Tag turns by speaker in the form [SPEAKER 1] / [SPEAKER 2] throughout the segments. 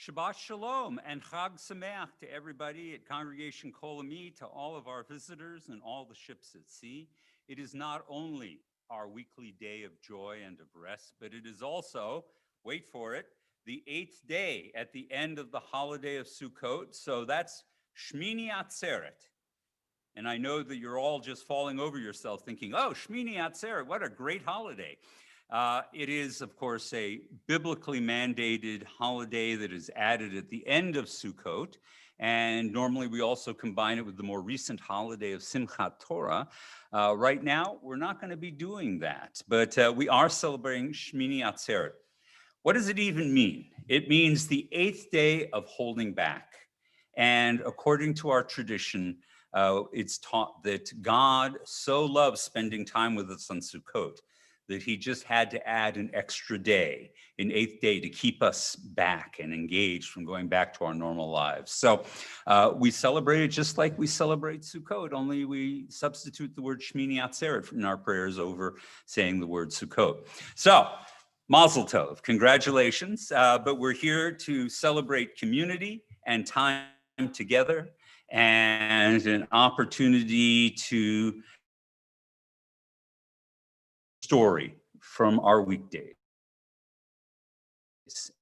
[SPEAKER 1] Shabbat Shalom and Chag Sameach to everybody at Congregation Kol Ami, to all of our visitors and all the ships at sea. It is not only our weekly day of joy and of rest, but it is also, wait for it, the 8th day at the end of the holiday of Sukkot. So that's Shmini Atzeret. And I know that you're all just falling over yourself thinking, oh, Shmini Atzeret, what a great holiday. It is, of course, a biblically mandated holiday that is added at the end of Sukkot. And normally we also combine it with the more recent holiday of Simchat Torah. Right now, we're not going to be doing that, but we are celebrating Shmini Atzeret. What does it even mean? It means the 8th day of holding back. And according to our tradition, it's taught that God so loves spending time with us on Sukkot that he just had to add an extra day, an 8th day, to keep us back and engaged from going back to our normal lives. So we celebrate it just like we celebrate Sukkot, only we substitute the word Shmini Atzeret in our prayers over saying the word Sukkot. So Mazel Tov, congratulations. But we're here to celebrate community and time together and an opportunity to story from our weekdays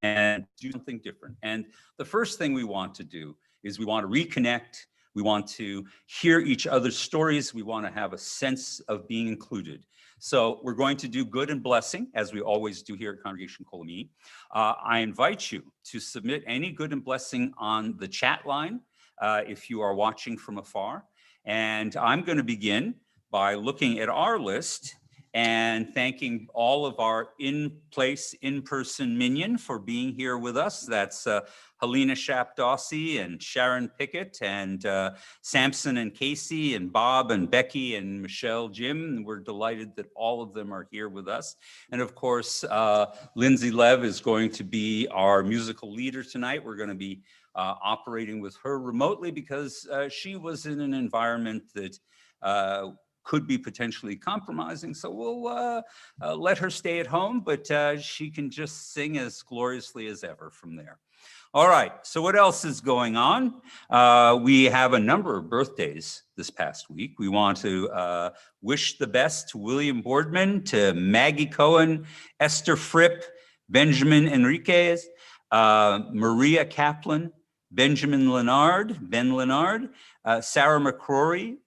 [SPEAKER 1] and do something different. And the first thing we want to do is we want to reconnect. We want to hear each other's stories. We want to have a sense of being included. So we're going to do good and blessing, as we always do here at Congregation Kol Ami. I invite you to submit any good and blessing on the chat line if you are watching from afar. And I'm going to begin by looking at our list and thanking all of our in-person minyan for being here with us. That's Helena Shap-Dawsey and Sharon Pickett and Samson and Casey and Bob and Becky and Michelle, Jim. We're delighted that all of them are here with us. And of course, Lindsay Lev is going to be our musical leader tonight. We're going to be operating with her remotely because she was in an environment that could be potentially compromising. So we'll let her stay at home, but she can just sing as gloriously as ever from there. All right, so what else is going on? We have a number of birthdays this past week. We want to wish the best to William Boardman, to Maggie Cohen, Esther Fripp, Benjamin Enriquez, Maria Kaplan, Benjamin Leonard, Ben Leonard, Sarah McCrory,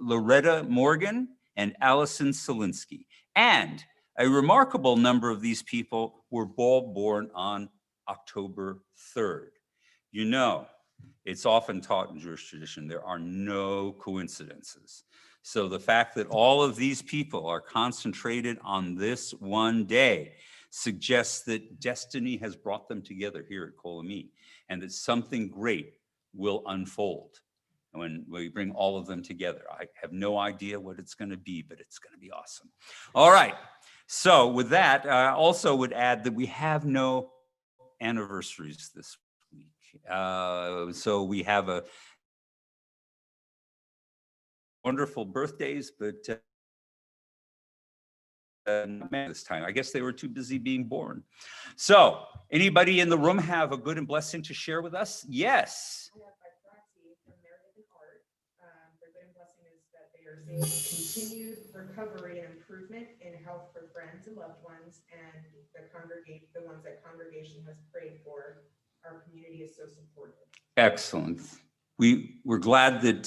[SPEAKER 1] Loretta Morgan, and Allison Solinsky. And a remarkable number of these people were all born on October 3rd. You know, it's often taught in Jewish tradition, there are no coincidences. So the fact that all of these people are concentrated on this one day suggests that destiny has brought them together here at Kol Ami, and that something great will unfold when we bring all of them together. I have no idea what it's going to be, but it's going to be awesome. All right. So with that, I also would add that we have no anniversaries this week. So we have a wonderful birthdays, but this time, I guess they were too busy being born. So anybody in the room have a good and blessing to share with us? Yes.
[SPEAKER 2] Continued recovery and improvement in health for friends and loved ones, and the ones that congregation has prayed for. Our community is so supportive.
[SPEAKER 1] Excellent. We're glad that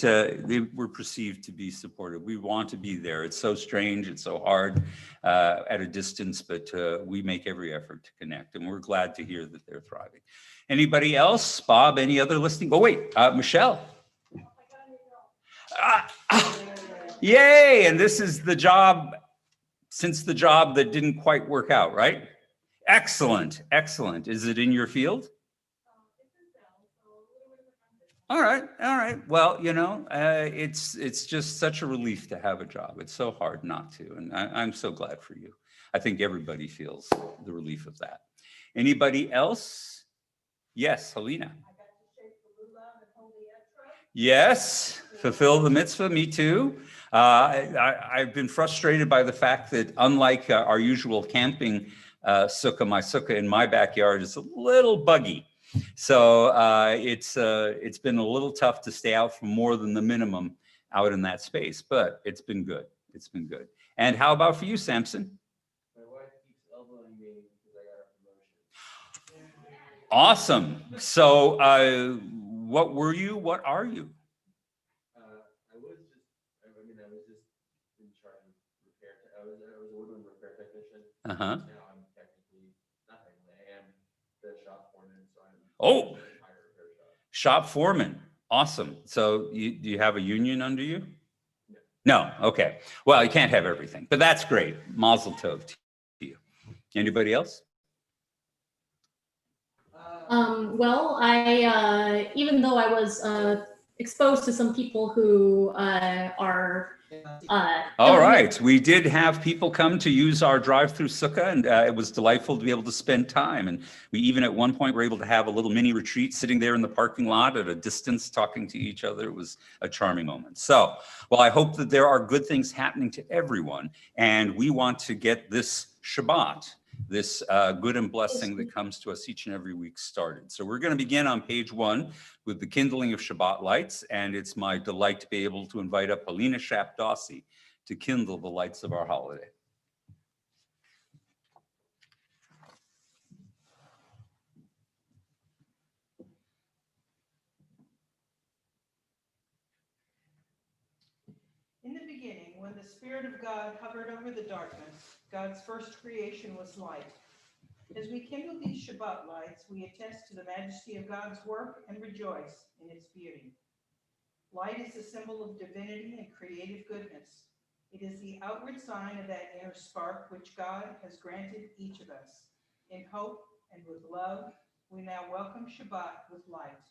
[SPEAKER 1] they were perceived to be supportive. We want to be there. It's so strange. It's so hard at a distance, but we make every effort to connect, and we're glad to hear that they're thriving. Anybody else? Bob, any other listening? Oh, wait, Michelle. Yay, and this is the job, since the job that didn't quite work out, right? Excellent, excellent. Is it in your field? All right. Well, you know, it's just such a relief to have a job. It's so hard not to, and I'm so glad for you. I think everybody feels the relief of that. Anybody else? Yes, Helena. Yes, fulfill the mitzvah, me too. I've been frustrated by the fact that unlike our usual camping sukkah, my sukkah in my backyard is a little buggy. So it's been a little tough to stay out for more than the minimum out in that space, but it's been good. It's been good. And how about for you, Samson?
[SPEAKER 3] My wife keeps elbowing me because I got a promotion.
[SPEAKER 1] Awesome. So what were you? What are you?
[SPEAKER 3] I was just in charge of repair. I was a woodland repair technician.
[SPEAKER 1] Uh-huh.
[SPEAKER 3] Now I'm technically, not technically, I am the shop foreman, so I'm
[SPEAKER 1] Oh.
[SPEAKER 3] the entire repair shop.
[SPEAKER 1] Shop foreman. Awesome. So do you have a union under you? No. Okay. Well, you can't have everything, but that's great. Mazel tov to you. Anybody else?
[SPEAKER 4] Well, I even though I was exposed to some people who are
[SPEAKER 1] All right. We did have people come to use our drive-through sukkah, and it was delightful to be able to spend time. And we even at one point were able to have a little mini retreat sitting there in the parking lot at a distance talking to each other. It was a charming moment. So, well, I hope that there are good things happening to everyone. And we want to get this Shabbat, this good and blessing that comes to us each and every week started. So we're going to begin on page 1 with the kindling of Shabbat lights. And it's my delight to be able to invite up Helena Shapdossi to kindle the lights of our holiday.
[SPEAKER 5] In the beginning, when the Spirit of God hovered over the darkness, God's first creation was light. As we kindle these Shabbat lights, we attest to the majesty of God's work and rejoice in its beauty. Light is a symbol of divinity and creative goodness. It is the outward sign of that inner spark which God has granted each of us. In hope and with love, we now welcome Shabbat with light.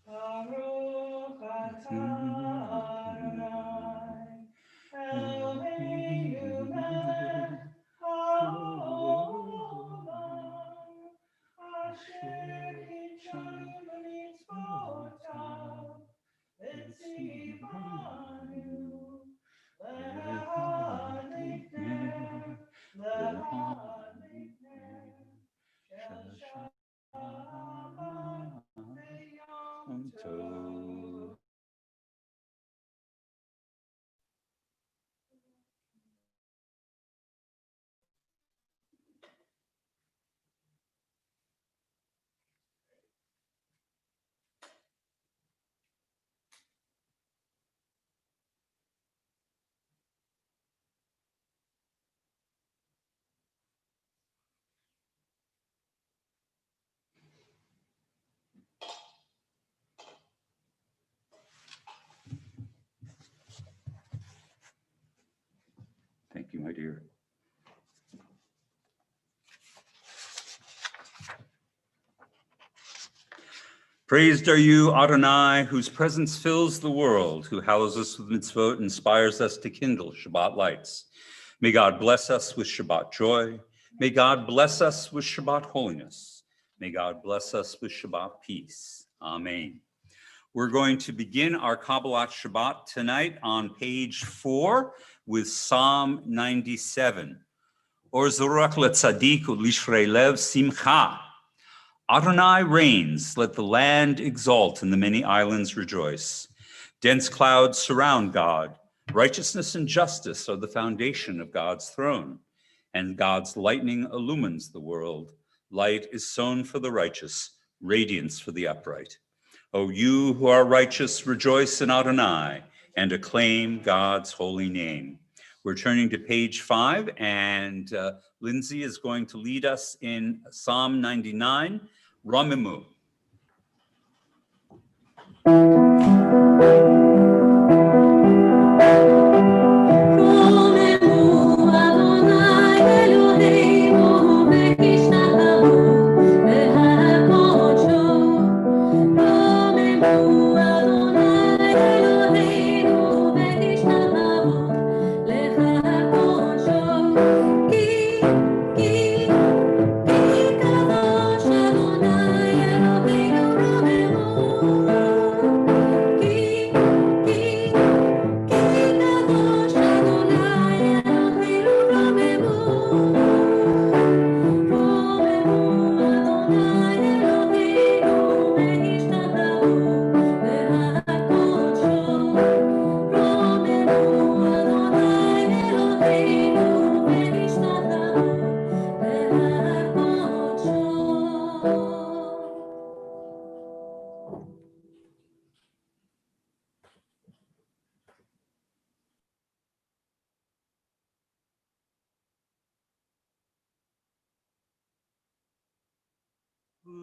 [SPEAKER 5] Baruch atah Adonai, Eloheinu melech haolam, asher kitshanu b'mitzvotav, v'tzivanu le'hadlikner shel Shabbat v'yom tov.
[SPEAKER 1] Thank you, my dear. Praised are you, Adonai, whose presence fills the world, who hallows us with mitzvot, inspires us to kindle Shabbat lights. May God bless us with Shabbat joy. May God bless us with Shabbat holiness. May God bless us with Shabbat peace. Amen. We're going to begin our Kabbalat Shabbat tonight on page 4 with Psalm 97. Or Zorach leTzadik u'lishrei lev simcha. Adonai reigns, let the land exult and the many islands rejoice. Dense clouds surround God. Righteousness and justice are the foundation of God's throne, and God's lightning illumines the world. Light is sown for the righteous, radiance for the upright. O you who are righteous, rejoice in Adonai and acclaim God's holy name. We're turning to page 5, and Lindsay is going to lead us in Psalm 99, Ramimu.
[SPEAKER 4] Adonai Eloheinu v'tishtahavo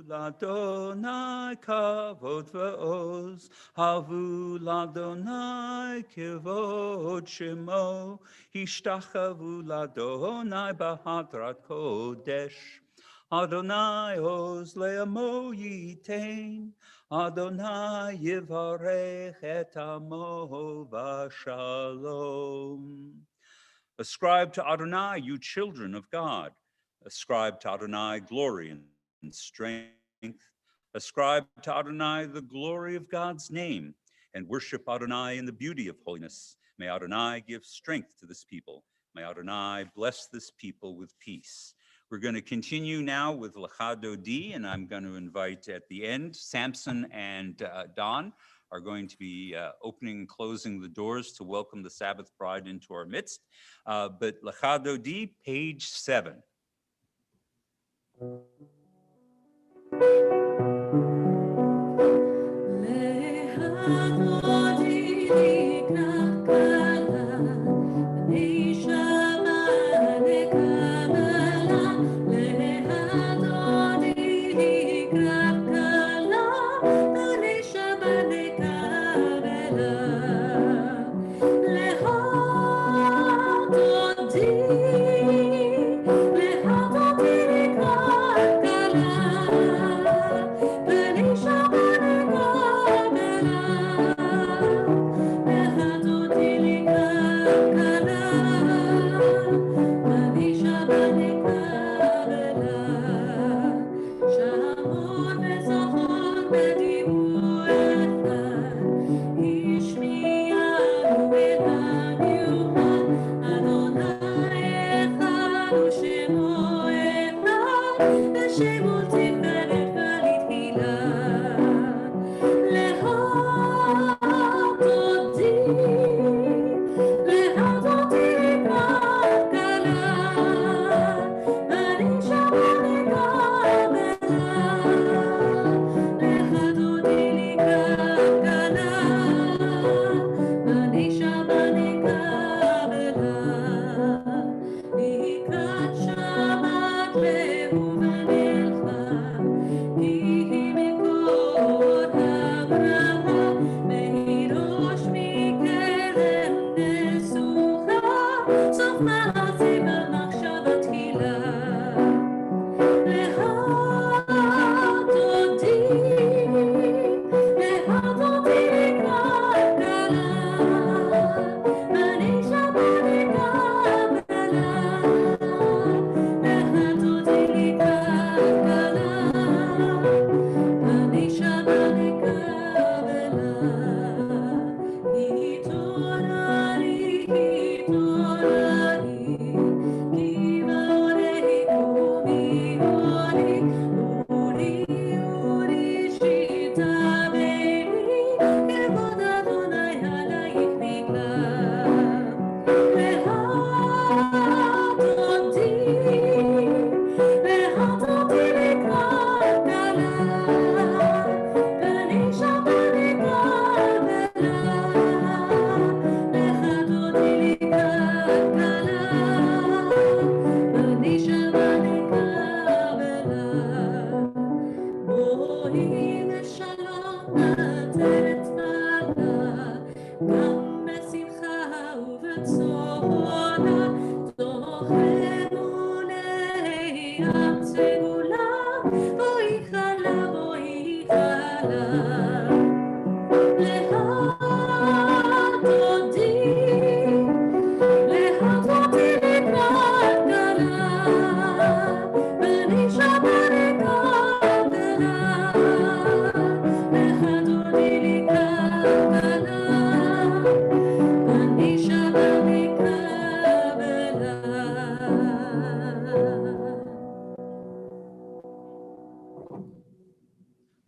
[SPEAKER 1] L'Adonai kavod v'oz, havu l'Adonai kavod shemo, ishtachavu l'Adonai b'hadrat kodesh. Adonai oz le'amo yitain, Adonai yivarech et amo v'shalom. Ascribe to Adonai, you children of God. Ascribe to Adonai glory and strength. Ascribe to Adonai the glory of God's name, and worship Adonai in the beauty of holiness. May Adonai give strength to this people. May Adonai bless this people with peace. We're going to continue now with Lecha Dodi, and I'm going to invite at the end, Samson and Don are going to be opening and closing the doors to welcome the Sabbath bride into our midst. But Lecha Dodi, page 7.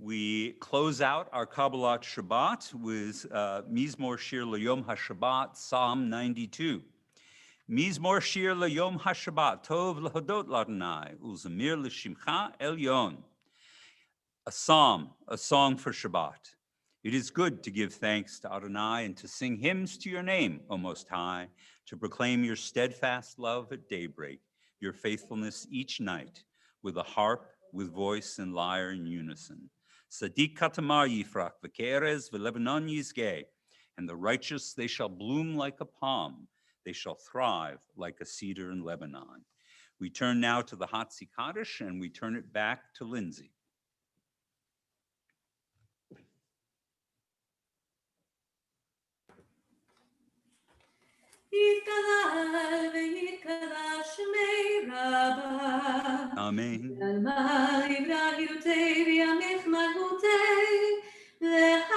[SPEAKER 1] We close out our Kabbalat Shabbat with Mizmor Shir L'Yom HaShabbat, Psalm 92. Mizmor Shir L'Yom HaShabbat, Tov L'Hodot L'Adonai, Uzamir L'Shimcha Elyon. A psalm, a song for Shabbat. It is good to give thanks to Adonai and to sing hymns to your name, O Most High, to proclaim your steadfast love at daybreak, your faithfulness each night, with a harp with voice and lyre in unison. Sadiq katamar yifrak v'kerez v'Lebanon yizgeh, and the righteous they shall bloom like a palm, they shall thrive like a cedar in Lebanon. We turn now to the Hatzi Kaddish and we turn it back to Lindsay.
[SPEAKER 6] יתגדל ויתקדש שמי רבה.
[SPEAKER 1] Amen.
[SPEAKER 6] יעלמה לבריאותי וימליך מלכותי, לחייכון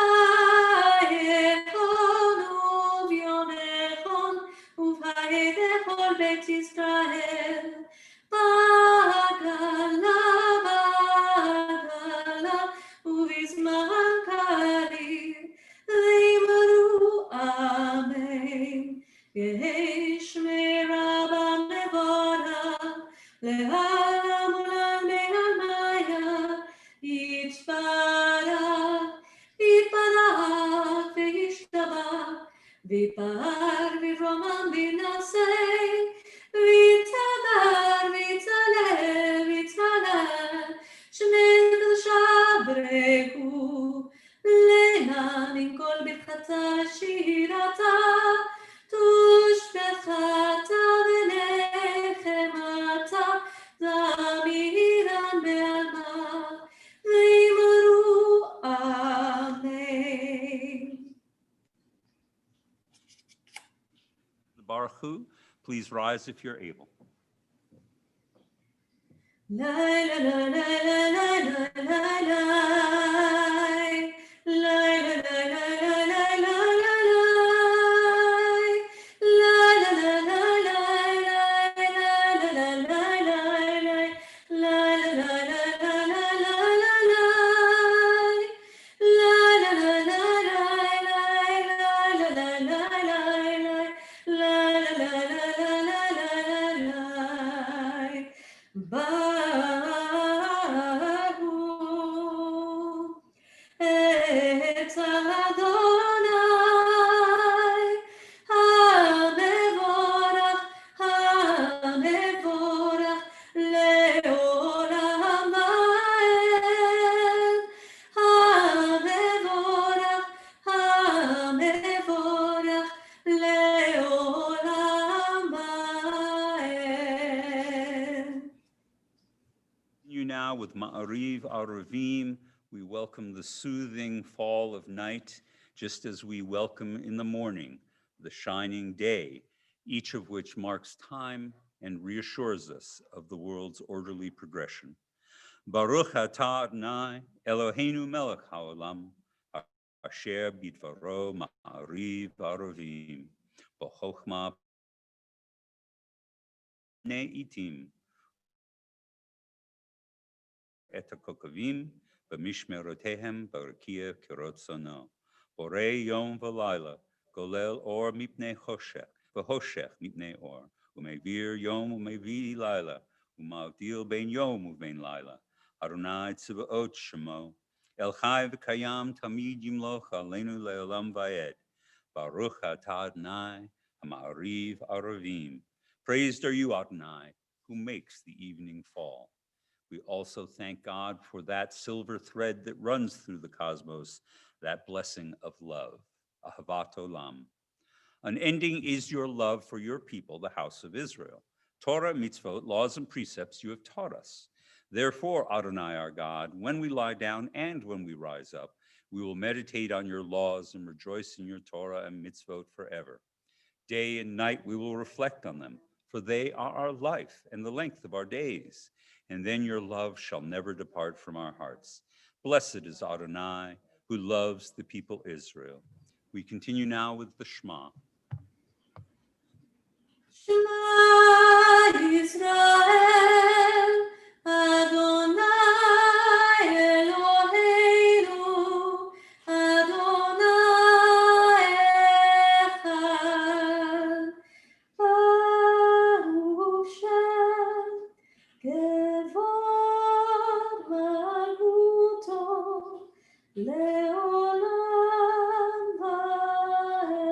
[SPEAKER 6] וביומכון ובחיי כל בית ישראל. בעגלה ובזמן קריב ואמרו אמן. יהי שמי רבה מבורך לעולם עולם בעלמיה. יתברך וישתבח ויתפאר וירומם וינשא ויתהדר ויתהלל שמי קדושה ברכו לעם עם כל ברכתה שירתה תושבחתה ונחמתה זמירן בעלמה ואמרו אמן.
[SPEAKER 1] The Baruch Hu, please rise if you're able.
[SPEAKER 6] La la la la la la la la la la la את אדוני המבורך, המבורך לעולם ועד. המבורך, המבורך לעולם ועד.
[SPEAKER 1] You now with Ma'ariv Aruvim, we welcome the soothing fall of night, just as we welcome in the morning the shining day, each of which marks time and reassures us of the world's orderly progression. Baruch atah Adonai Eloheinu melech haolam, asher bidvaro ma'ariv aruvim, b'chochma ne'itim, et hakokavim, b'mishmerotehem barakia kirotzono. Borei yom v'layla, golel or mipnei choshech, v'hoshech mipnei or, umevir yom umevir layla, umavdil ben yom uvein layla. Adonai tziva'ot shemo, el chai v'kayam tamid yimloch aleinu le'olam va'ed. Baruch atah Adonai, ha'ma'ariv aruvim. Praised are you, Adonai, who makes the evening fall. We also thank God for that silver thread that runs through the cosmos, that blessing of love, Ahavat Olam. Unending is your love for your people, the house of Israel. Torah, mitzvot, laws, and precepts you have taught us. Therefore, Adonai our God, when we lie down and when we rise up, we will meditate on your laws and rejoice in your Torah and mitzvot forever. Day and night we will reflect on them, for they are our life and the length of our days. And then your love shall never depart from our hearts. Blessed is Adonai, who loves the people Israel. We continue now with the Shema.
[SPEAKER 6] Shema Yisrael, Adonai Eloheinu, Adonai Echad. Baruch Shem, Kevod Malchuto, Leolam Vaed.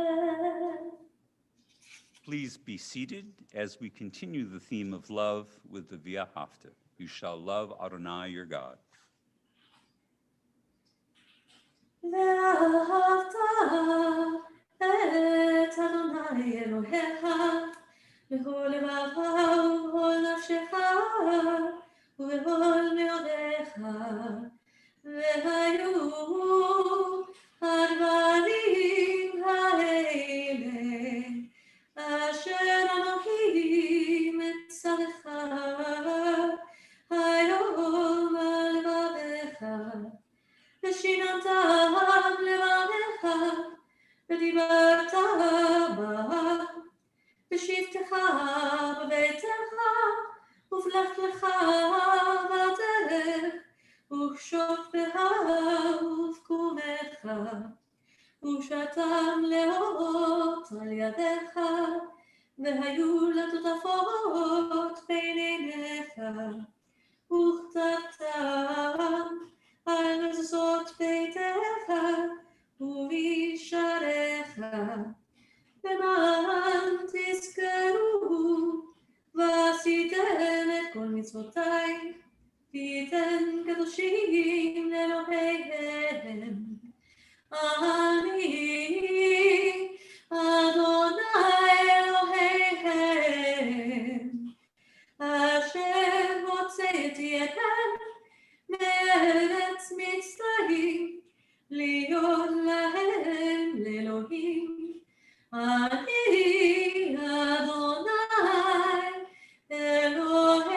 [SPEAKER 1] Please be seated as we continue the theme of love with the V'ahavta. You shall love Adonai your God.
[SPEAKER 6] ואהבת את אדוני אלוהיך בכל לבבך ובכל נפשך ובכל מאודיך והיו הדברים האלה אשר אנוכי מצווך היום על לבבך ושיננתם לבבך ודיברת בה בשבתך בביתך ובלכתך בדרך ובשוכבך ובקומך ושתם לאות על ידיך והיו לטוטפות בין עיניך וכתבתם על מזוזות ביתך ובשעריך למען תזכרו ועשיתם את כל מצוותיי והייתם קדושים לאלוהיהם אני אדוני אלוהיהם אשר הוצאתי אתכם מארץ מצרים להיות להם לאלוהים אני אדוני אלוהיהם.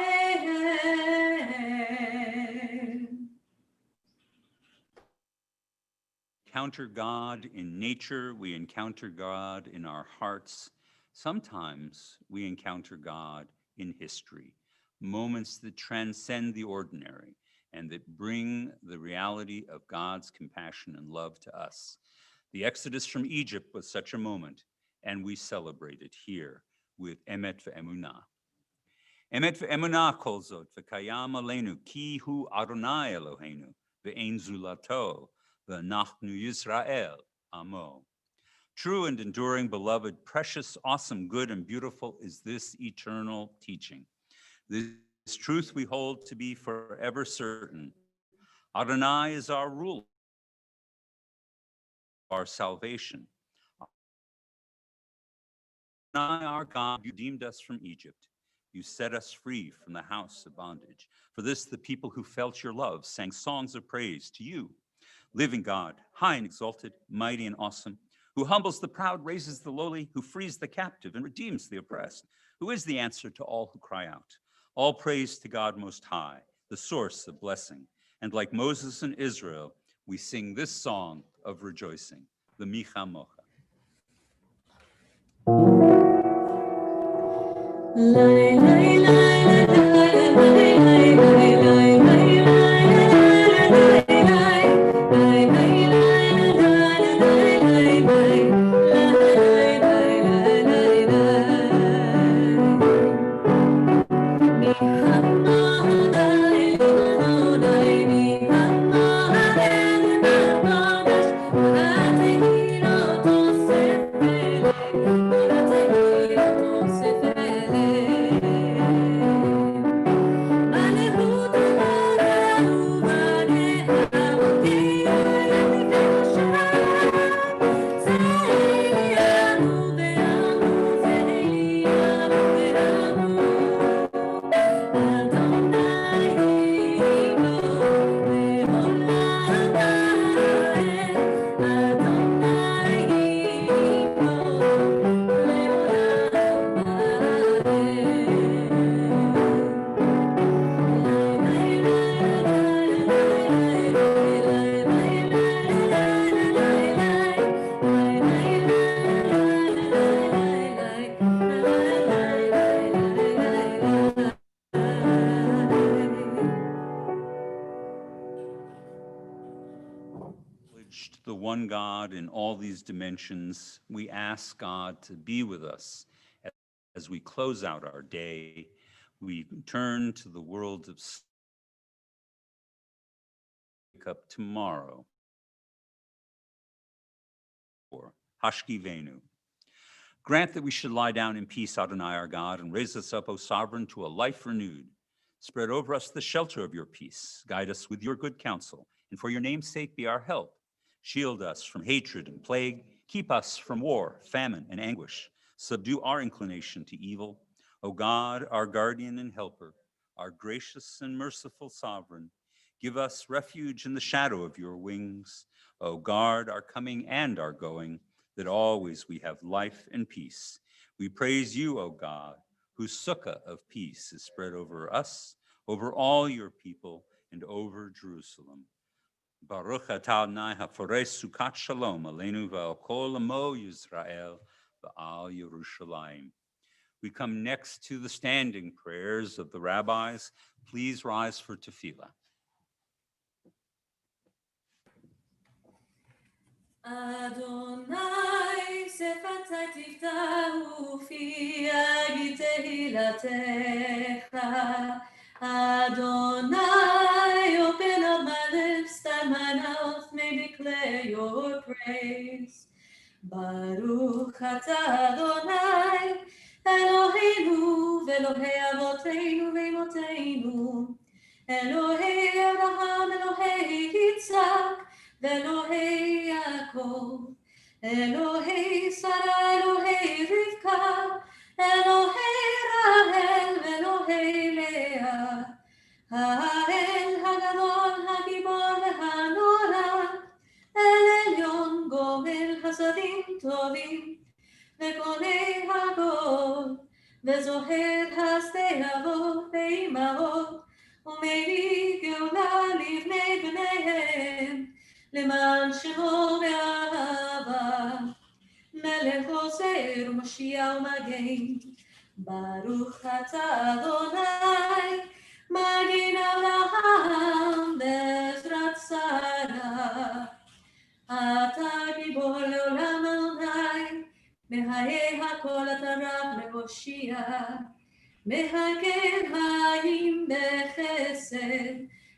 [SPEAKER 1] Encounter God in nature, we encounter God in our hearts. Sometimes we encounter God in history, moments that transcend the ordinary and that bring the reality of God's compassion and love to us. The Exodus from Egypt was such a moment, and we celebrate it here with Emet ve'emunah. Emet ve'emunah kol zot v'kayam aleinu ki hu Adonai Eloheinu ve'ein zulato v'nachnu Yisrael amo. True and enduring, beloved, precious, awesome, good, and beautiful is this eternal teaching. This truth we hold to be forever certain. Adonai is our ruler, our salvation. Adonai, our God, you redeemed us from Egypt. You set us free from the house of bondage. For this, the people who felt your love sang songs of praise to you. Living God, high and exalted, mighty and awesome, who humbles the proud, raises the lowly, who frees the captive and redeems the oppressed, who is the answer to all who cry out. All praise to God Most High, the source of blessing. And like Moses and Israel, we sing this song of rejoicing, the Micha Mocha. The one God in all these dimensions, we ask God to be with us as we close out our day. We turn to the world of wake up tomorrow for Hashkivenu. Grant that we should lie down in peace, Adonai our God, and raise us up, O Sovereign, to a life renewed. Spread over us the shelter of your peace. Guide us with your good counsel, and for your name's sake be our help. Shield us from hatred and plague. Keep us from war, famine, and anguish. Subdue our inclination to evil. O God, our guardian and helper, our gracious and merciful Sovereign, give us refuge in the shadow of your wings. O guard our coming and our going, that always we have life and peace. We praise you, O God, whose sukkah of peace is spread over us, over all your people, and over Jerusalem. Baruch atah Adonai haforeh sukat shalom aleinu v'al kol amo Yisrael v'al Yerushalayim. We come next to the standing prayers of the rabbis. Please rise for tefillah.
[SPEAKER 6] Adonai, שפתי תפתחו פי יגיד תהילתך. Adonai, open up my lips that my mouth may declare your praise. Baruch atah Adonai, Eloheinu ve'Elohei avoteinu ve'imotenu, Elohei Abraham, Elohei Yitzhak, ואלוהי יעקב, אלוהי שרה, אלוהי רבקה, אלוהי רחל ואלוהי לאה, האל הגדול, הגיבור והנורא, אל עליון גומל חסדים טובים, וקונה הכל, וזוהר השדה אבות ואימהות, ומביא גאולה לבני בניהם, למען שמו באהבה, מלך עוזר ומשיח ומגן. ברוך אתה אדוני, מגן אברהם בעזרת שרה. אתה גיבור לעולם אדוני, מחיי הכל אתה רק להושיע. מחכה חיים בחסד,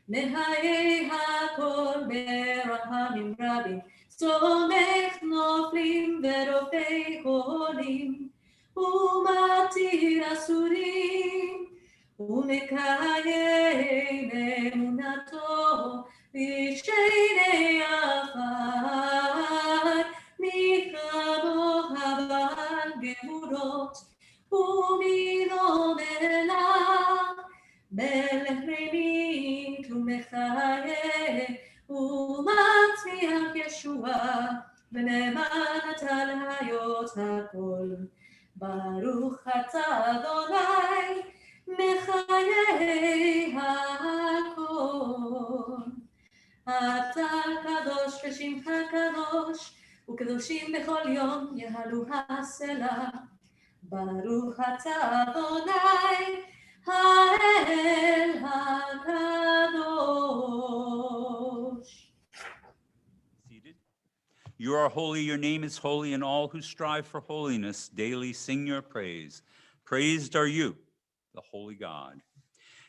[SPEAKER 6] מחיי הכל ברחמים רבים, סומך נופלים ורופא חולים, ומתיר אסורים, ומקיים אמונתו בשני עפר, מי כמוך בעל גבורות, ומי לא מלך, מלך רימים ומחיה, ומצמיח ישועה, ונאמן אתה להיות הכל. ברוך אתה אדוני, מחיי הכל. אתה קדוש ושמך קדוש, וקדושים בכל יום יהלו הסלע. ברוך אתה אדוני, האל הקדוש.
[SPEAKER 1] Seated. You are holy, your name is holy, and all who strive for holiness daily sing your praise. Praised are you, the holy God.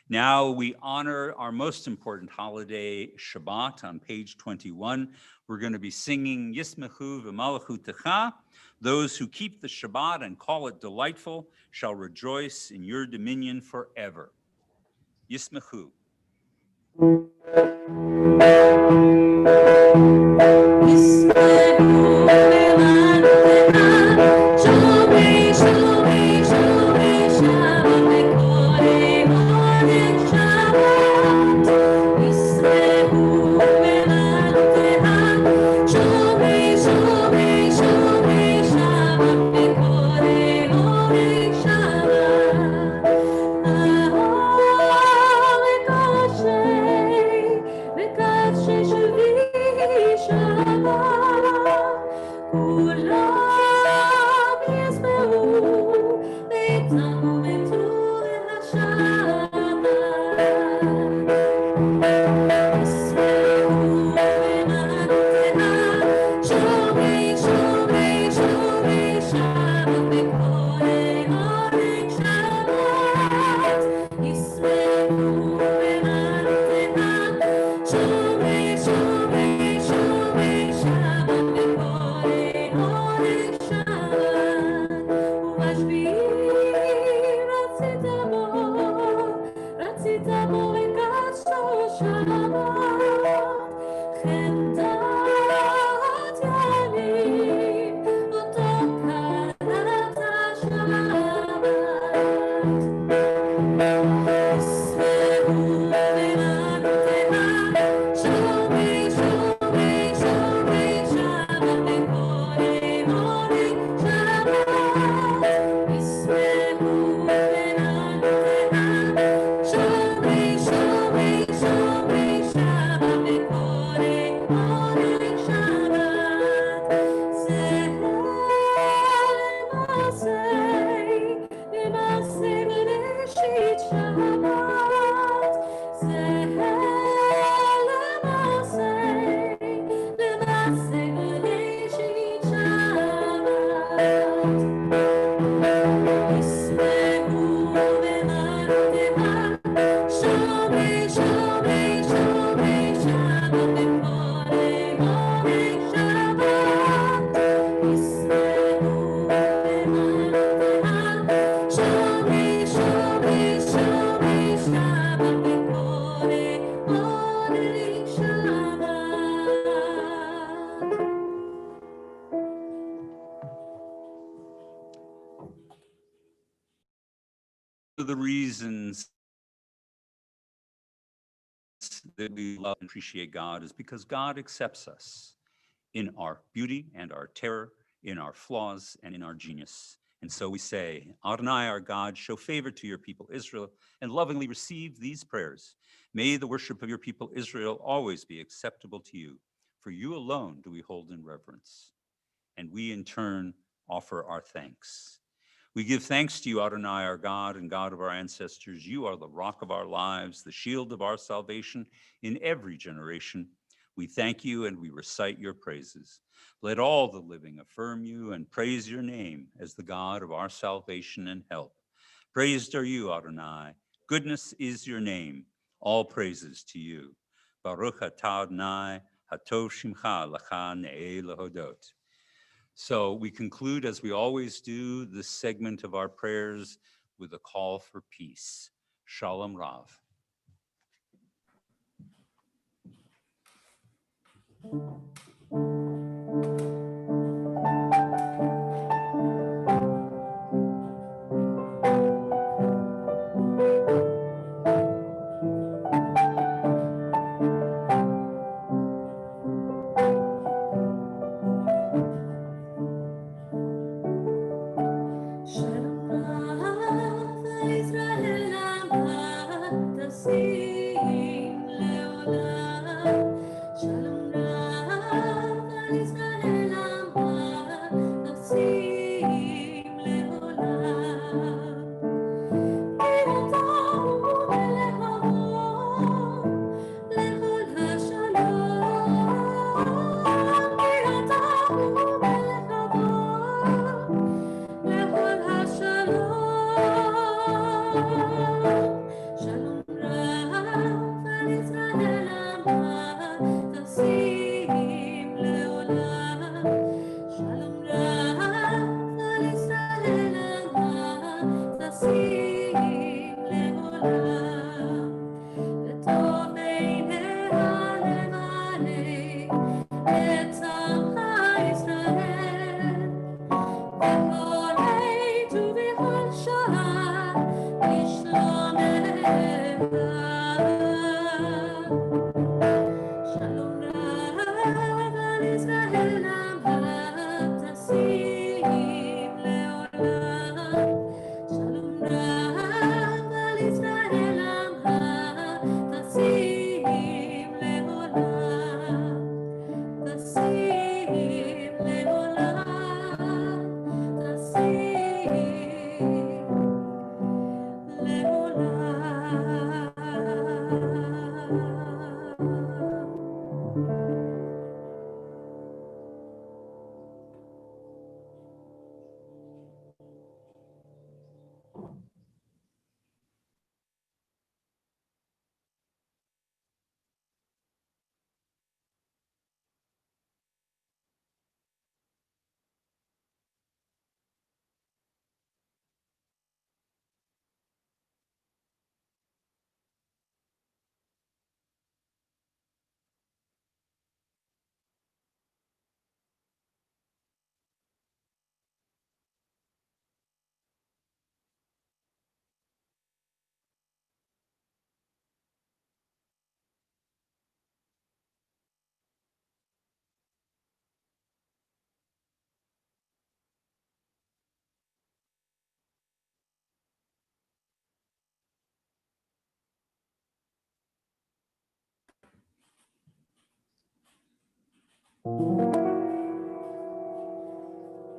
[SPEAKER 1] Now we honor our most important holiday, Shabbat, on page 21. We're going to be singing Yismechu v'Malachutecha. Those who keep the Shabbat and call it delightful shall rejoice in your dominion forever. Yismechu.
[SPEAKER 6] Because
[SPEAKER 1] The reasons that we love and appreciate God is because God accepts us in our beauty and our terror, in our flaws and in our genius. And so we say, Adonai, our God, show favor to your people Israel and lovingly receive these prayers. May the worship of your people Israel always be acceptable to you. For you alone do we hold in reverence. And we in turn offer our thanks. We give thanks to you, Adonai, our God and God of our ancestors. You are the rock of our lives, the shield of our salvation in every generation. We thank you and we recite your praises. Let all the living affirm you and praise your name as the God of our salvation and help. Praised are you, Adonai. Goodness is your name. All praises to you. Baruch atah Adonai, hatov shimcha lacha ne'eh lahodot. So we conclude, as we always do, this segment of our prayers with a call for peace. Shalom Rav.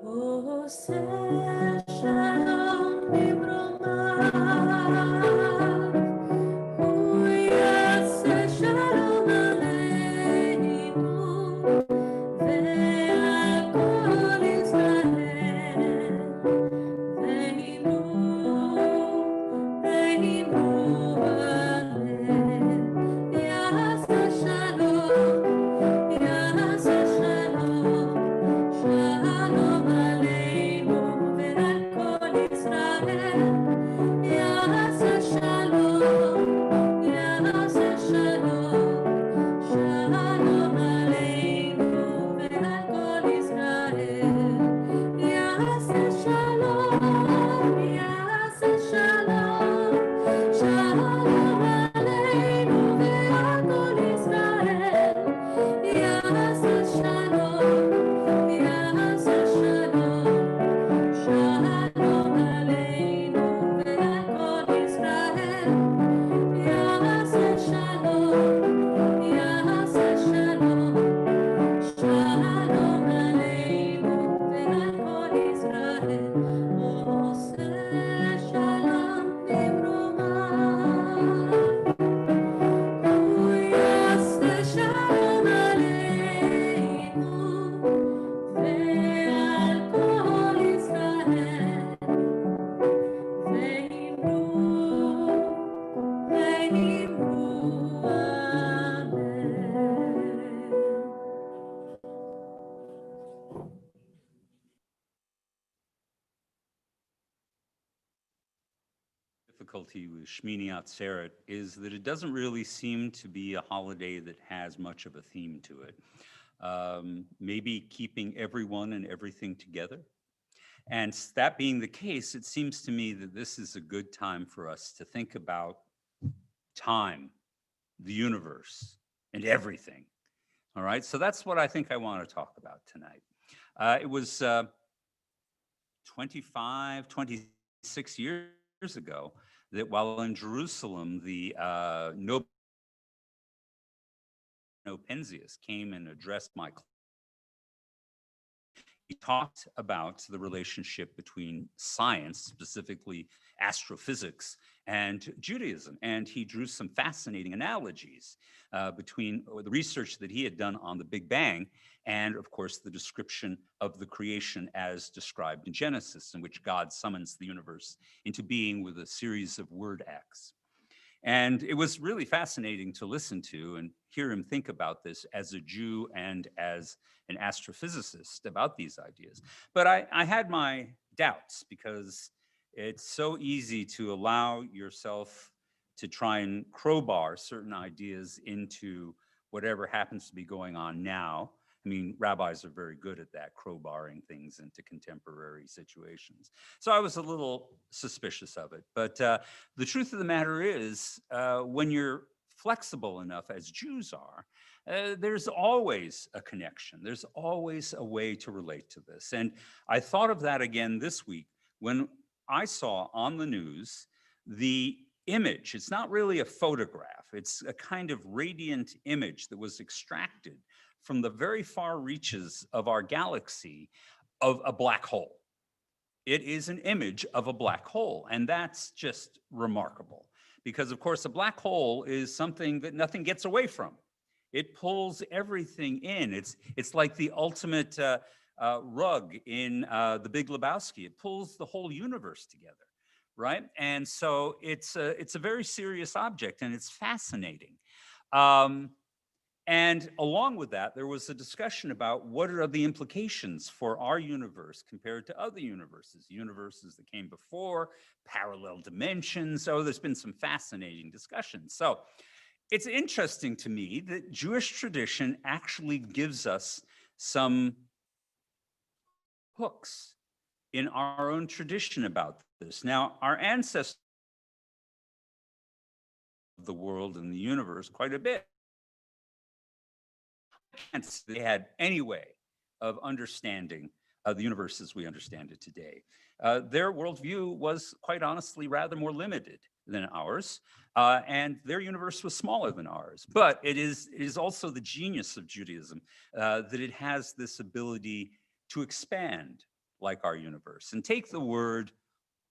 [SPEAKER 6] עושה שלום במרומיו, הוא יעשה שלום עלינו ועל כל ישראל, ואמרו אמן. יעשה שלום, יעשה שלום, שלום עלינו ועל כל ישראל. יעשה שלום, יעשה שלום, שלום עלינו ועל כל ישראל. יעשה שלום, יעשה שלום, שלום עלינו ועל כל ישראל. יעשה שלום, יעשה שלום, שלום עלינו ועל כל ישראל. יעשה שלום, יעשה שלום, שלום עלינו ועל כל ישראל. עושה שלום במרומיו, הוא יעשה שלום עלינו ועל כל ישראל. ואמרו אמן.
[SPEAKER 1] Difficulty with Shmini Atzeret is that it doesn't really seem to be a holiday that has much of a theme to it. Maybe keeping everyone and everything together. And that being the case, it seems to me that this is a good time for us to think about time, the universe, and everything. All right, so that's what I think I want to talk about tonight. It was 26 years ago that while in Jerusalem, the Penzias came and addressed my class. He talked about the relationship between science, specifically astrophysics, and Judaism. And he drew some fascinating analogies between the research that he had done on the Big Bang and, of course, the description of the creation as described in Genesis, in which God summons the universe into being with a series of word acts. And it was really fascinating to listen to and hear him think about this as a Jew and as an astrophysicist about these ideas. But I had my doubts because it's so easy to allow yourself to try and crowbar certain ideas into whatever happens to be going on now. I mean, rabbis are very good at that, crowbarring things into contemporary situations. So I was a little suspicious of it. But the truth of the matter is, when you're flexible enough, as Jews are, there's always a connection. There's always a way to relate to this. And I thought of that again this week when I saw on the news the image. It's not really a photograph. It's a kind of radiant image that was extracted from the very far reaches of our galaxy of a black hole. It is an image of a black hole, and that's just remarkable because, of course, a black hole is something that nothing gets away from. It pulls everything in. It's like the ultimate rug in The Big Lebowski. It pulls the whole universe together, right? And so it's a very serious object, and it's fascinating. And along with that, there was a discussion about what are the implications for our universe compared to other universes that came before, parallel dimensions. So there's been some fascinating discussions. So it's interesting to me that Jewish tradition actually gives us some hooks in our own tradition about this. Now, our ancestors of the world and the universe quite a bit. They had any way of understanding the universe as we understand it today. Their worldview was, quite honestly, rather more limited than ours, and their universe was smaller than ours. But it is also the genius of Judaism that it has this ability to expand like our universe. And take the word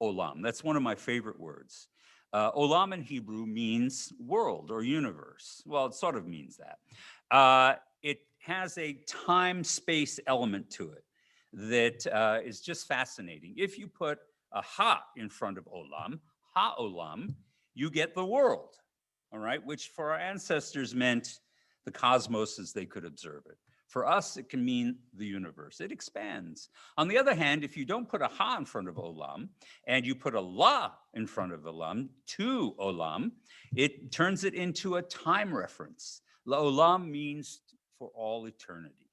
[SPEAKER 1] olam. That's one of my favorite words. Olam in Hebrew means world or universe. Well, it sort of means that. It has a time-space element to it that is just fascinating. If you put a ha in front of olam, ha-olam, you get the world, all right, which for our ancestors meant the cosmos as they could observe it. For us, it can mean the universe. It expands. On the other hand, if you don't put a ha in front of olam and you put a la in front of olam, to olam, it turns it into a time reference. La olam means for all eternity,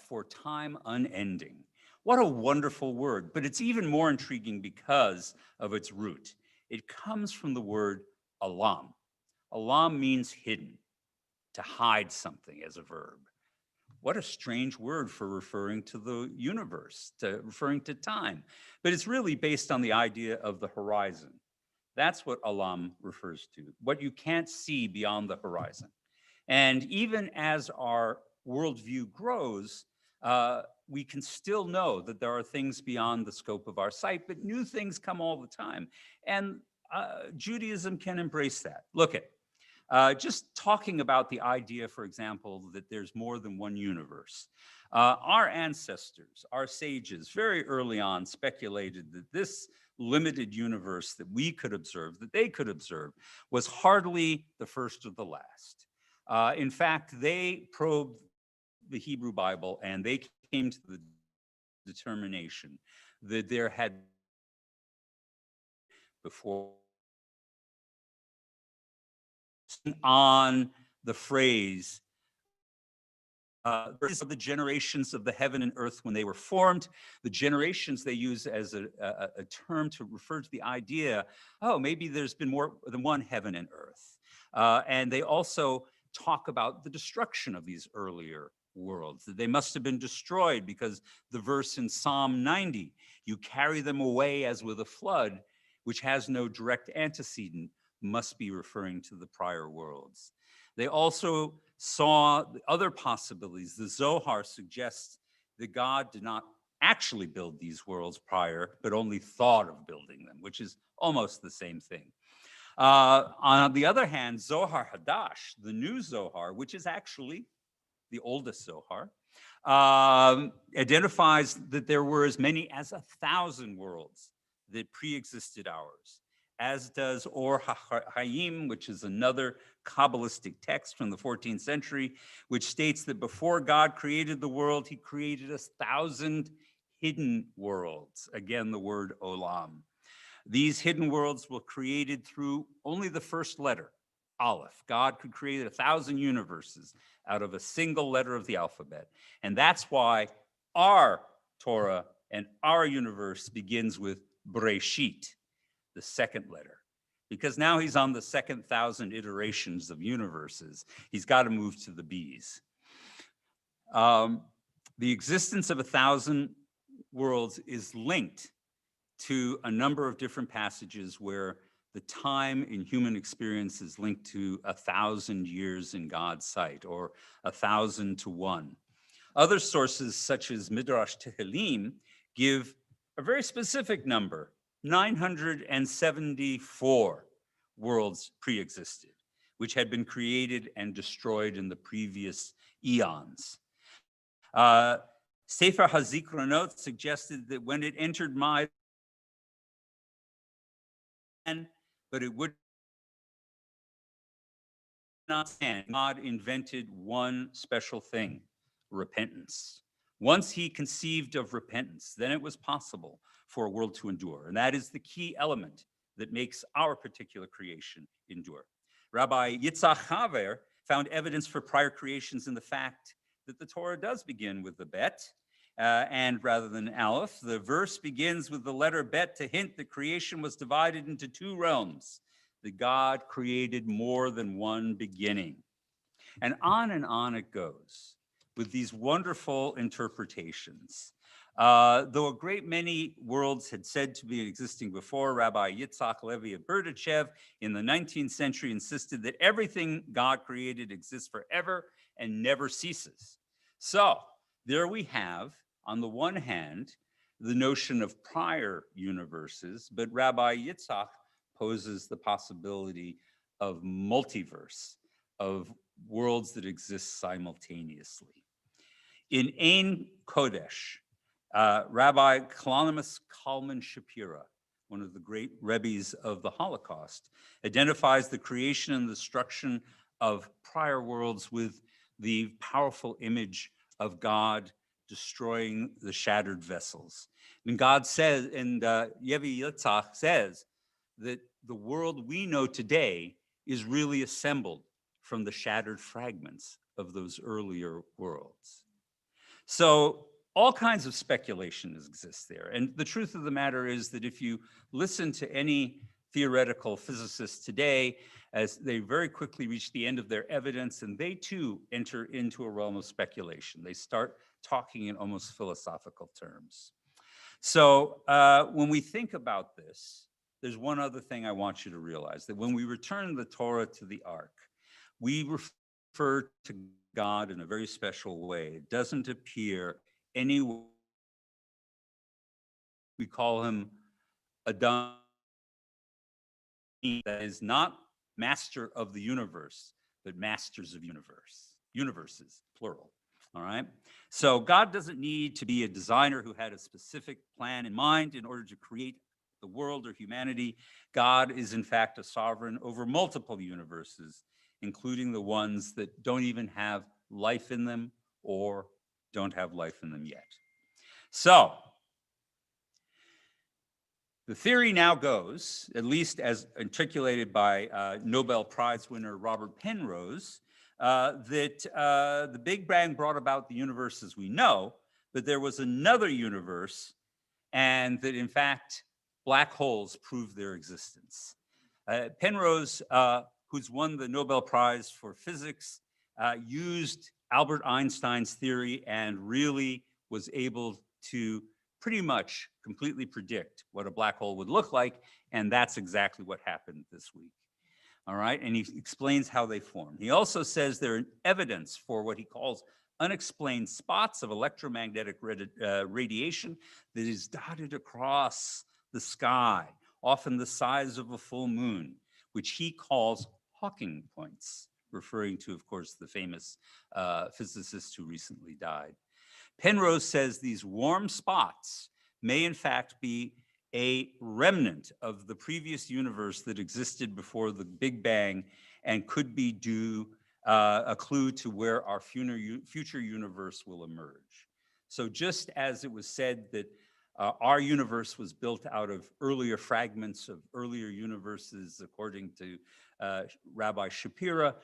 [SPEAKER 1] for time unending. What a wonderful word, but it's even more intriguing because of its root. It comes from the word alam. Alam means hidden, to hide something as a verb. What a strange word for referring to the universe, to referring to time. But it's really based on the idea of the horizon. That's what alam refers to, what you can't see beyond the horizon. And even as our worldview grows, we can still know that there are things beyond the scope of our sight, but new things come all the time. And Judaism can embrace that. Look at just talking about the idea, for example, that there's more than one universe. Our ancestors, our sages, very early on speculated that this limited universe that we could observe, that they could observe, was hardly the first or the last. In fact, they probed the Hebrew Bible and they came to the determination that there had before on the phrase, the generations of the heaven and earth when they were formed. The generations they use as a term to refer to the idea, oh, maybe there's been more than one heaven and earth. And they also talk about the destruction of these earlier worlds, that they must have been destroyed because the verse in Psalm 90, you carry them away as with a flood, which has no direct antecedent, must be referring to the prior worlds. They also saw the other possibilities. The Zohar suggests that God did not actually build these worlds prior, but only thought of building them, which is almost the same thing. On the other hand, Zohar Hadash, the new Zohar, which is actually the oldest Zohar, identifies that there were as many as 1,000 worlds that pre-existed ours, as does Or HaHayim, which is another Kabbalistic text from the 14th century, which states that before God created the world, he created 1,000 hidden worlds. Again, the word olam. These hidden worlds were created through only the first letter, Aleph. God could create 1,000 universes out of a single letter of the alphabet. And that's why our Torah and our universe begins with Breshit, the second letter. Because now he's on the second 1,000 iterations of universes. He's got to move to the B's. The existence of 1,000 worlds is linked to a number of different passages where the time in human experience is linked to 1,000 years in God's sight, or 1,000 to 1. Other sources, such as Midrash Tehillim, give a very specific number, 974 worlds pre-existed, which had been created and destroyed in the previous eons. Sefer HaZikronot suggested that when it entered my, but it would not stand. God invented one special thing, repentance. Once he conceived of repentance, then it was possible for a world to endure. And that is the key element that makes our particular creation endure. Rabbi Yitzhak Haver found evidence for prior creations in the fact that the Torah does begin with the bet, and rather than aleph. The verse begins with the letter bet to hint that creation was divided into two realms, that God created more than one beginning. And on it goes with these wonderful interpretations. Though a great many worlds had said to be existing before, Rabbi Yitzhak Levi of Berdichev in the 19th century insisted that everything God created exists forever and never ceases. So there we have, on the one hand, the notion of prior universes, but Rabbi Yitzhak poses the possibility of multiverse, of worlds that exist simultaneously. In Ein Kodesh, Rabbi Kalanimus Kalman Shapira, one of the great rebbes of the Holocaust, identifies the creation and destruction of prior worlds with the powerful image of God destroying the shattered vessels. And God says, and Yevi Yitzhak says, that the world we know today is really assembled from the shattered fragments of those earlier worlds. So all kinds of speculation exists there. And the truth of the matter is that if you listen to any theoretical physicists today, as they very quickly reach the end of their evidence, and they too enter into a realm of speculation. They start talking in almost philosophical terms. So when we think about this, there's one other thing I want you to realize, that when we return the Torah to the Ark, we refer to God in a very special way. It doesn't appear anywhere. We call him Adam, that is not master of the universe, but masters of universes, plural. All right. So God doesn't need to be a designer who had a specific plan in mind in order to create the world or humanity. God is in fact a sovereign over multiple universes, including the ones that don't even have life in them or don't have life in them yet. So the theory now goes, at least as articulated by Nobel Prize winner Robert Penrose, that the Big Bang brought about the universe as we know, but there was another universe, and that in fact, black holes prove their existence. Penrose, who's won the Nobel Prize for Physics, used Albert Einstein's theory and really was able to pretty much completely predict what a black hole would look like, and that's exactly what happened this week. All right, and he explains how they form. He also says there are evidence for what he calls unexplained spots of electromagnetic radiation that is dotted across the sky, often the size of a full moon, which he calls Hawking points, referring to, of course, the famous physicist who recently died. Penrose says these warm spots may in fact be a remnant of the previous universe that existed before the Big Bang and could be due a clue to where our future universe will emerge. So just as it was said that our universe was built out of earlier fragments of earlier universes, according to Rabbi Shapira,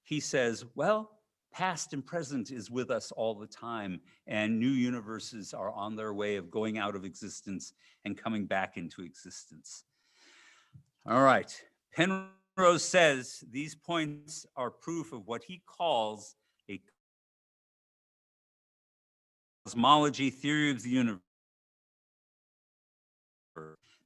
[SPEAKER 1] he says, well, past and present is with us all the time, and new universes are on their way of going out of existence and coming back into existence. All right, Penrose says these points are proof of what he calls a cosmology theory of the universe.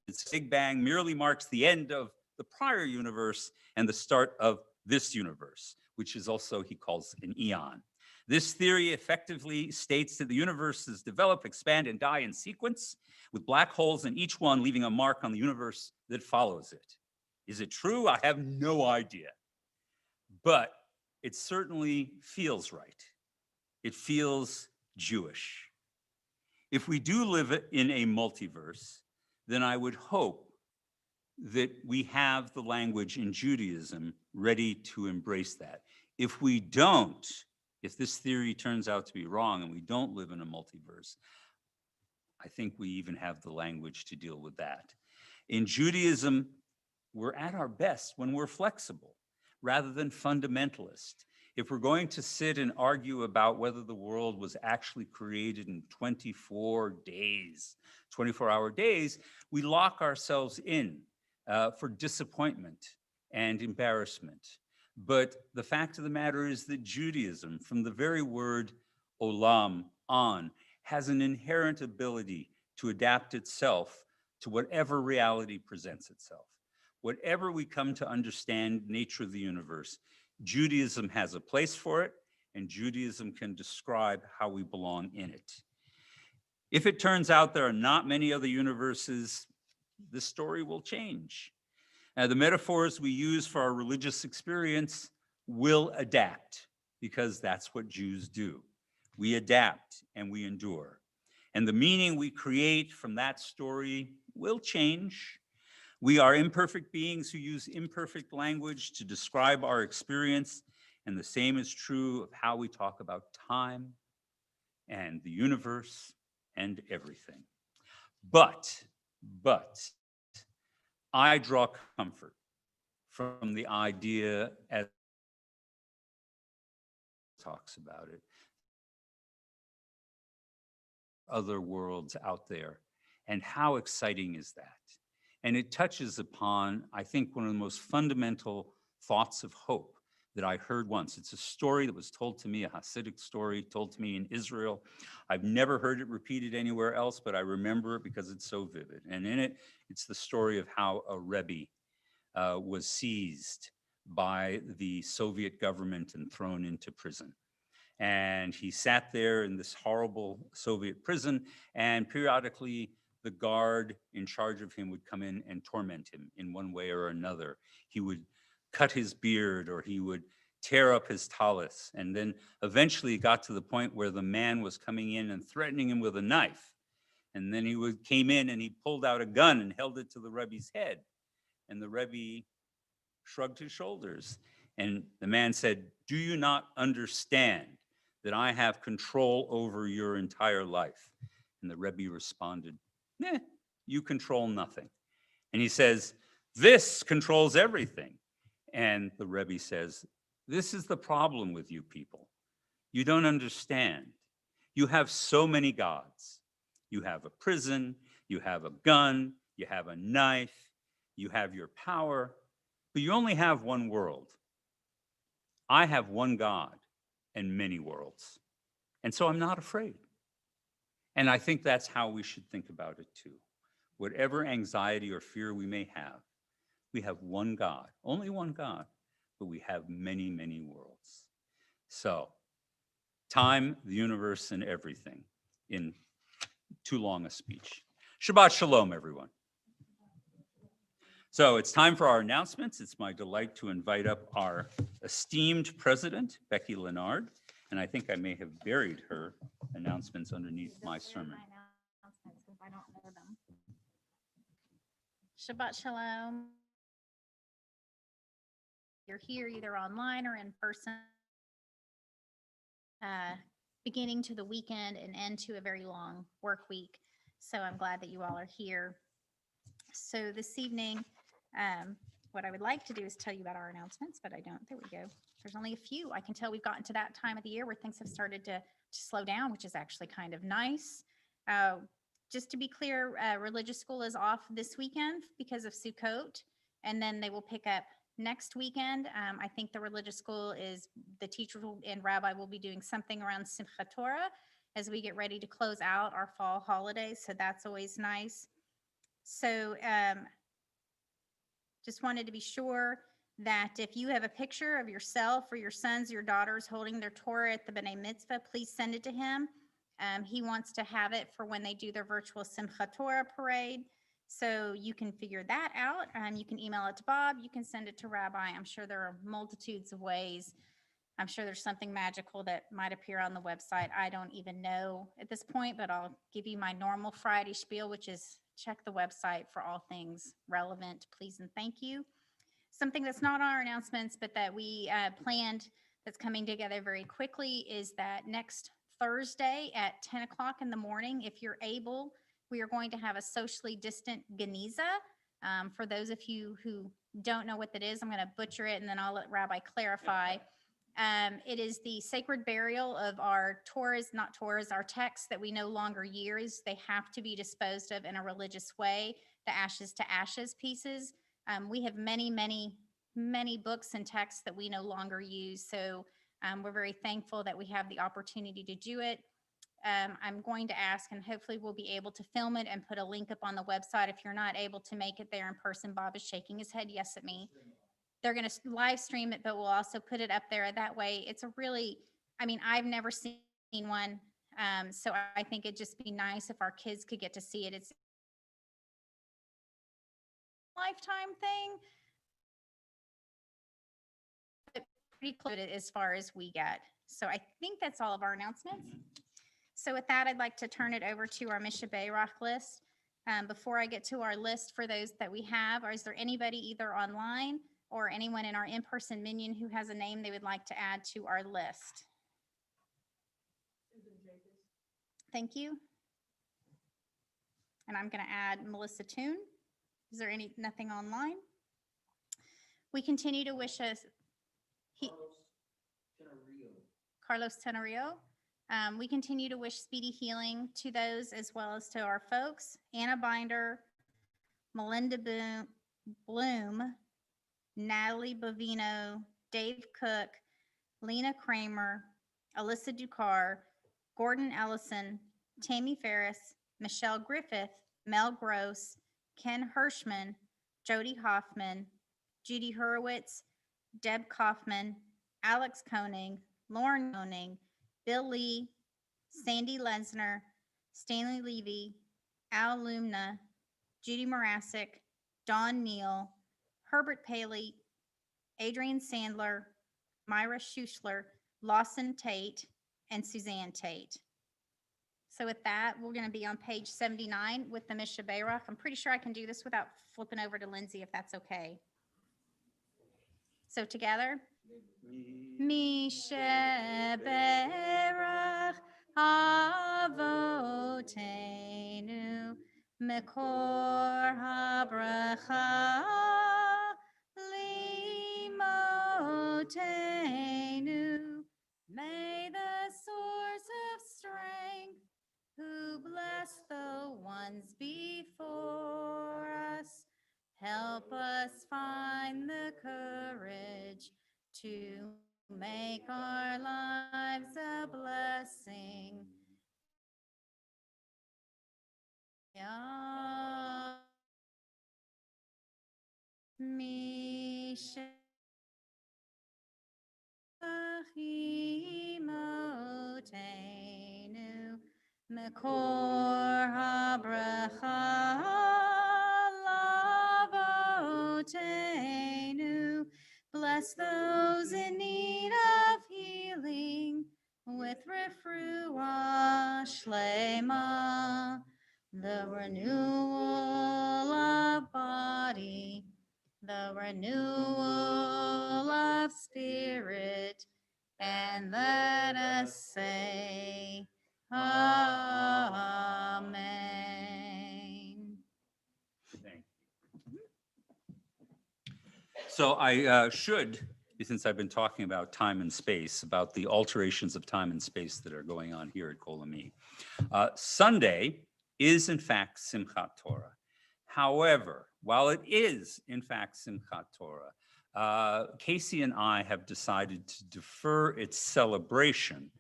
[SPEAKER 1] Its Big Bang merely marks the end of the prior universe and the start of this universe, which is also, he calls, an eon. This theory effectively states that the universes develop, expand, and die in sequence, with black holes in each one leaving a mark on the universe that follows it. Is it true? I have no idea. But it certainly feels right. It feels Jewish. If we do live in a multiverse, then I would hope that we have the language in Judaism ready to embrace that. If we don't, if this theory turns out to be wrong and we don't live in a multiverse, I think we even have the language to deal with that. In Judaism, we're at our best when we're flexible rather than fundamentalist. If we're going to sit and argue about whether the world was actually created in 24 days, 24-hour days, we lock ourselves in for disappointment and embarrassment. But the fact of the matter is that Judaism, from the very word olam, on, has an inherent ability to adapt itself to whatever reality presents itself. Whatever we come to understand nature of the universe, Judaism has a place for it, and Judaism can describe how we belong in it. If it turns out there are not many other universes, the story will change. The metaphors we use for our religious experience will adapt, because that's what Jews do. We adapt and we endure. And the meaning we create from that story will change. We are imperfect beings who use imperfect language to describe our experience, and the same is true of how we talk about time and the universe and everything. But I draw comfort from the idea, as talks about it, other worlds out there, and how exciting is that? And it touches upon, I think, one of the most fundamental thoughts of hope that I heard once. It's a story that was told to me, a Hasidic story told to me in Israel. I've never heard it repeated anywhere else, but I remember it because it's so vivid. And in it, it's the story of how a Rebbe was seized by the Soviet government and thrown into prison. And he sat there in this horrible Soviet prison, and periodically the guard in charge of him would come in and torment him in one way or another. He would cut his beard, or he would tear up his tallis. And then eventually it got to the point where the man was coming in and threatening him with a knife. And then he came in and he pulled out a gun and held it to the Rebbe's head. And the Rebbe shrugged his shoulders. And the man said, "Do you not understand that I have control over your entire life?" And the Rebbe responded, "You control nothing." And he says, "This controls everything." And the Rebbe says, "This is the problem with you people. You don't understand. You have so many gods. You have a prison, you have a gun, you have a knife, you have your power, but you only have one world. I have one God and many worlds. And so I'm not afraid." And I think that's how we should think about it too. Whatever anxiety or fear we may have, we have one God, only one God, but we have many, many worlds. So, time, the universe, and everything in too long a speech. Shabbat Shalom, everyone. So it's time for our announcements. It's my delight to invite up our esteemed president, Becky Leonard, and I think I may have buried her announcements underneath my sermon.
[SPEAKER 7] Announcements, if I don't know them. Shabbat Shalom. You're here either online or in person. Beginning to the weekend and end to a very long work week. So I'm glad that you all are here. So this evening, what I would like to do is tell you about our announcements, but I don't. There we go. There's only a few. I can tell we've gotten to that time of the year where things have started to slow down, which is actually kind of nice. Just to be clear, religious school is off this weekend because of Sukkot, and then they will pick up next weekend. I think the religious school the teacher and rabbi will be doing something around Simchat Torah as we get ready to close out our fall holidays. So that's always nice. So just wanted to be sure that if you have a picture of yourself or your sons, your daughters holding their Torah at the B'nai Mitzvah, please send it to him. He wants to have it for when they do their virtual Simchat Torah parade. So you can figure that out. You can email it to Bob. You can send it to Rabbi. I'm sure there are multitudes of ways. I'm sure there's something magical that might appear on the website. I don't even know at this point, but I'll give you my normal Friday spiel, which is check the website for all things relevant, please and thank you. Something that's not on our announcements, but that we planned that's coming together very quickly is that next Thursday at 10 o'clock in the morning, if you're able, we are going to have a socially distant Geniza. For those of you who don't know what that is, I'm going to butcher it and then I'll let Rabbi clarify. It is the sacred burial of our our texts that we no longer use. They have to be disposed of in a religious way, the ashes to ashes pieces. We have many, many, many books and texts that we no longer use. So we're very thankful that we have the opportunity to do it. I'm going to ask, and hopefully we'll be able to film it and put a link up on the website. If you're not able to make it there in person, Bob is shaking his head yes at me. They're going to live stream it, but we'll also put it up there. That way, it's a really, I mean, I've never seen one. So I think it'd just be nice if our kids could get to see it. It's a lifetime thing, but pretty close as far as we get. So I think that's all of our announcements. So with that, I'd like to turn it over to our Misha Bayrock list. Before I get to our list for those that we have, is there anybody either online or anyone in our in-person minion who has a name they would like to add to our list? Thank you. And I'm going to add Melissa Toon. Is there nothing online? We continue to wish us Carlos Tenorio. We continue to wish speedy healing to those as well as to our folks. Anna Binder, Melinda Bloom, Natalie Bovino, Dave Cook, Lena Kramer, Alyssa Ducar, Gordon Ellison, Tammy Ferris, Michelle Griffith, Mel Gross, Ken Hirschman, Jody Hoffman, Judy Hurwitz, Deb Kaufman, Alex Koenig, Lauren Koenig, Bill Lee, Sandy Lensner, Stanley Levy, Al Lumna, Judy Morasic, Dawn Neal, Herbert Paley, Adrian Sandler, Myra Schuschler, Lawson Tate, and Suzanne Tate. So with that, we're going to be on page 79 with the Misha Bayrock. I'm pretty sure I can do this without flipping over to Lindsay, if that's okay. So together. Misha Bayrock Avotenu Mekor HaBracha Limotenu. May the source of strength, who bless the ones before us, help us find the courage to make our lives a blessing. Misha Himotenu Mekor HaBracha Lavotenu. Bless those in need of healing with Refuah Shlema, the renewal of body, the renewal of spirit, and let us say, Amen.
[SPEAKER 1] Thank you. So I should, since I've been talking about time and space, about the alterations of time and space that are going on here at Kol Ami. Sunday is in fact Simchat Torah. However, while it is in fact Simchat Torah, Casey and I have decided to defer its celebration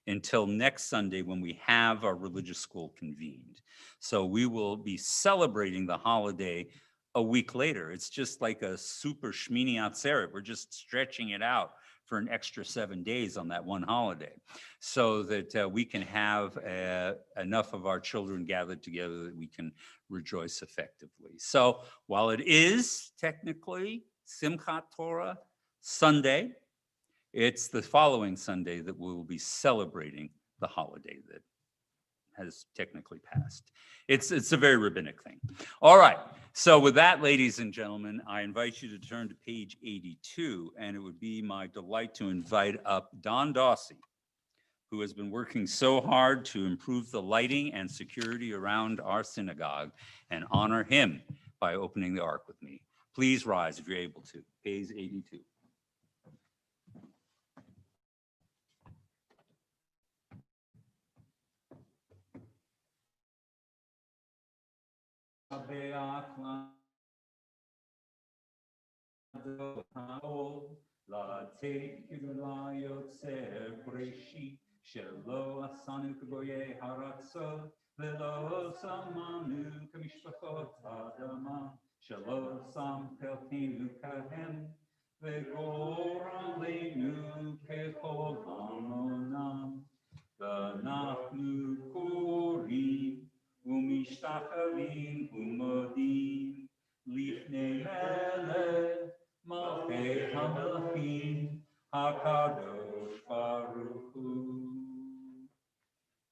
[SPEAKER 1] until next Sunday when we have our religious school convened. So we will be celebrating the holiday a week later. It's just like a super Shmini Atzeret. We're just stretching it out for an extra 7 days on that one holiday so that we can have enough of our children gathered together that we can rejoice effectively. So while it is technically Simchat Torah Sunday, it's the following Sunday that we will be celebrating the holiday that has technically passed. It's a very rabbinic thing. All right. So with that, ladies and gentlemen, I invite you to turn to page 82, and it would be my delight to invite up Don Dawsey, who has been working so hard to improve the lighting and security around our synagogue, and honor him by opening the ark with me. Please rise if you're able to. Page 82. שלא עשנו כגויי הארצות, ולא שמנו כמשפחות האדמה, שלא שם חלקנו כהם, וגורלנו ככל המונם. ואנחנו קוראים ומשתחווים ומודים לפני מלך מלכי המלכים הקדוש ברוך הוא,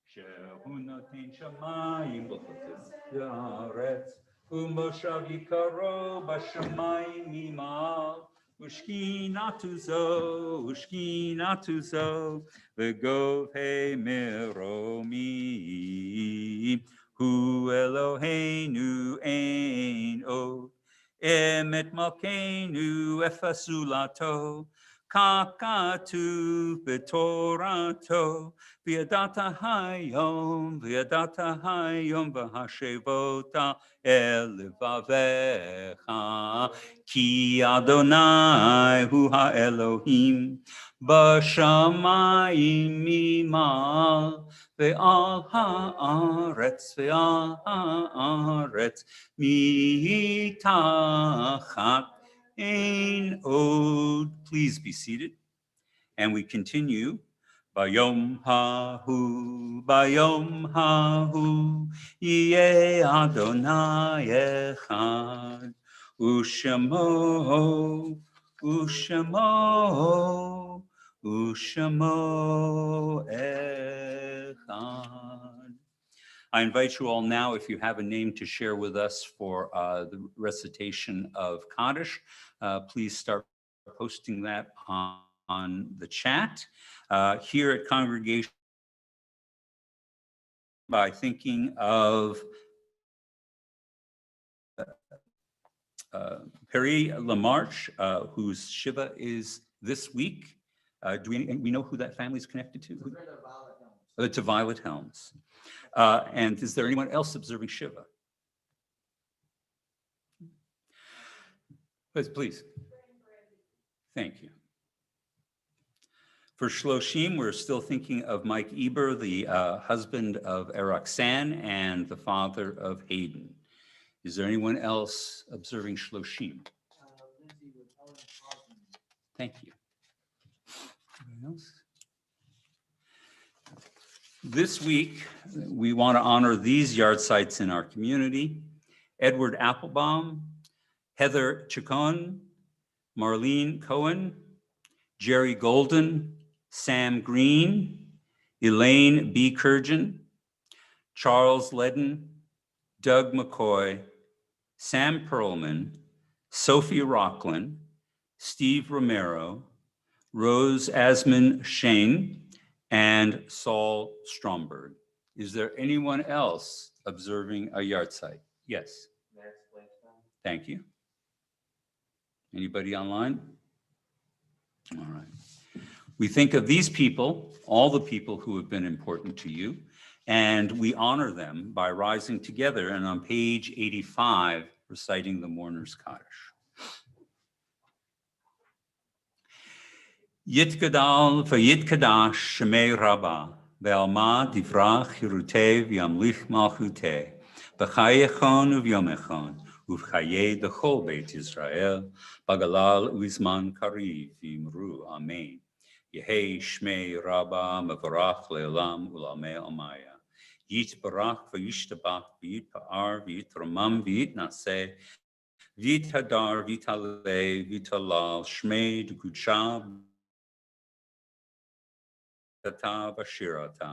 [SPEAKER 1] שהוא נותן שמיים וחפץ הארץ, ומושב יקרו בשמיים ממעל, ושכינתו זו, וגובהי מרומים. הוא אלוהינו אין עוד, אמת מלכנו אפס זולתו, כך כתוב בתורתו, וידעת היום והשבות אל לבביך, כי אדוני הוא האלוהים בשמיים ממעל, ועל הארץ מתחת אין עוד. Please be seated. And we continue. ביום ההוא יהיה אדוני אחד, ושמו אחד. I invite you all now, if you have a name to share with us for the recitation of Kaddish, please start posting that on the chat. Here at Congregation, by thinking of Perry Lamarche, whose Shiva is this week. Do we know who that family is connected to? To Violet Helms. And is there anyone else observing Shiva? Please. Thank you. For Shloshim, we're still thinking of Mike Eber, the husband of Roxanne and the father of Hayden. Is there anyone else observing Shloshim? Thank you. Anyone else? This week, we want to honor these yard sites in our community: Edward Applebaum, Heather Chacon, Marlene Cohen, Jerry Golden, Sam Green, Elaine B. Kurgan, Charles Ledden, Doug McCoy, Sam Perlman, Sophie Rockland, Steve Romero, Rose Asman Shane, and Saul Stromberg. Is there anyone else observing a yard site? Yes. Thank you. Anybody online? All right. We think of these people, all the people who have been important to you, and we honor them by rising together and on page 85, reciting the Mourner's Kaddish. Yitgadal v'yitkadash shemei Rabbah, ve'alma divrach hiruteh v'yamlich malchuteh, v'chayechon u'vyomechon, uv'chayeh dechol Beit Yisrael, bagalal u'izman kariv v'imru amen. Yehei shmei Rabbah mevarach le'olam u'lamei omaya. Yitbarach v'yishtabach v'yitpa'ar v'yitramam v'yitnaseh v'yithadar v'yitaleh v'yitalal shmei d'kudsha Tata Bashirata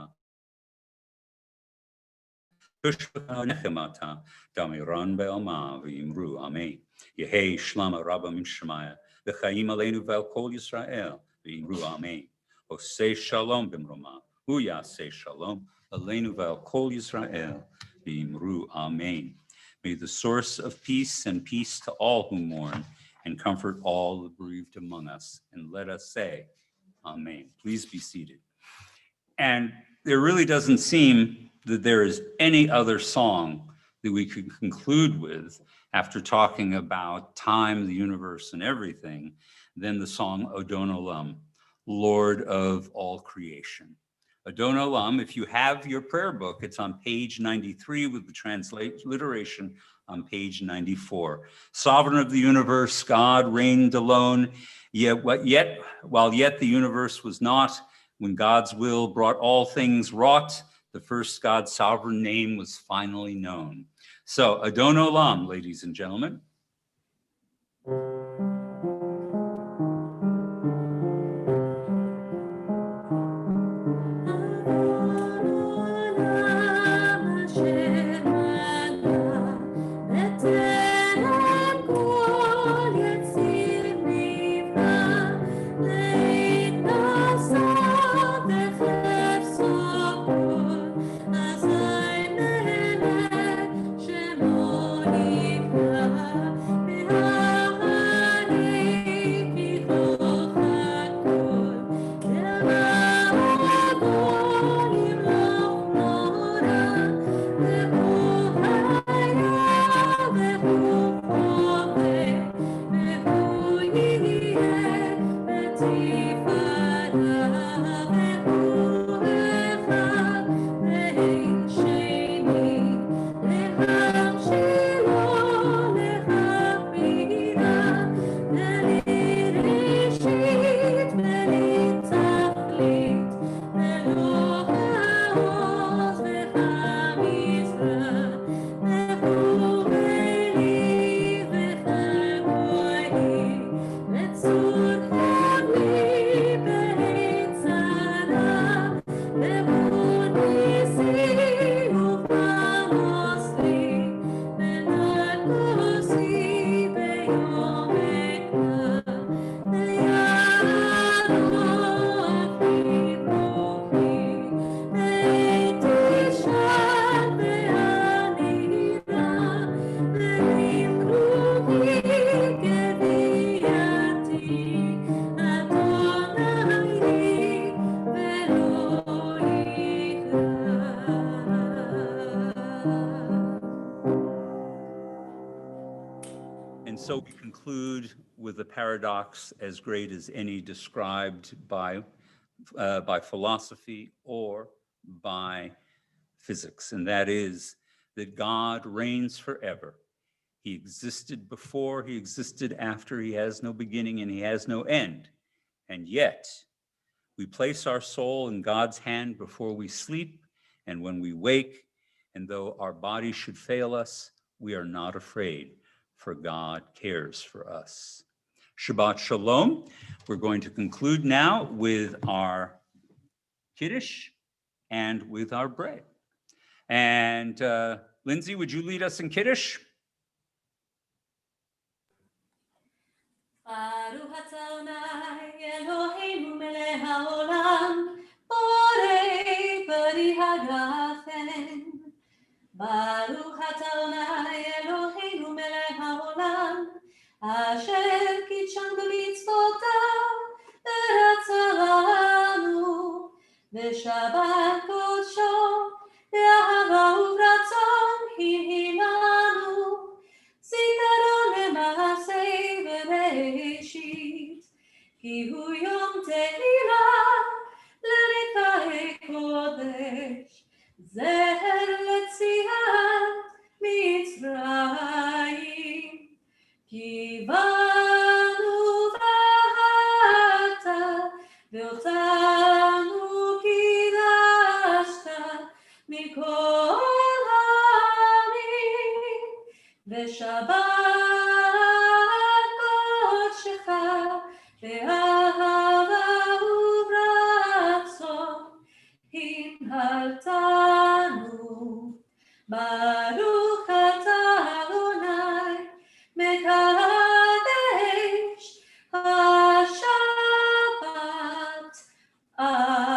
[SPEAKER 1] Tushbata Nechemata Damiran Be'alma V'imru Amen. Yehei Shlama Rabba Min Shemaya V'chaim Aleinu V'al Kol Yisrael V'imru Amen. Osei Shalom B'mroma Uyasei Shalom Aleinu V'al Kol Yisrael V'imru Amen. May the source of peace send peace to all who mourn and comfort all the bereaved among us. And let us say Amen. Please be seated. And there really doesn't seem that there is any other song that we could conclude with after talking about time, the universe, and everything than the song Adon Olam, Lord of all creation. Adon Olam, if you have your prayer book, it's on page 93 with the transliteration on page 94. Sovereign of the universe, God reigned alone, while yet the universe was not, when God's will brought all things wrought, the first God's sovereign name was finally known. So Adon Olam, ladies and gentlemen. And so we conclude with a paradox as great as any described by philosophy or by physics, and that is that God reigns forever. He existed before, he existed after, he has no beginning and he has no end. And yet, we place our soul in God's hand before we sleep and when we wake, and though our body should fail us, we are not afraid, for God cares for us. Shabbat Shalom. We're going to conclude now with our Kiddush and with our bread. And Lindsay, would you lead us in Kiddush?
[SPEAKER 6] Baruch atah Adonai Eloheinu melech haolam, borei peri hagafen. Baruch atah Adonai Eloheinu melech haolam, asher kitshanu b'mitzvotav v'ratzah lanu v'shabbat kodsho v'ahava u'ratzon hinhinanu. Zikaron lema'aseh v'bereishit, ki hu yom tehilah l'rika'i kodesh, zeher letziat Mitzrayim. Ki banu v'ahavta, ve'otanu kidashta, mikol ha'amim. V'shabbat kodshecha, ve'ahava u'ratzon, hinhaltanu. Baruch atah Adonai, mekadesh hashabbat. Amen.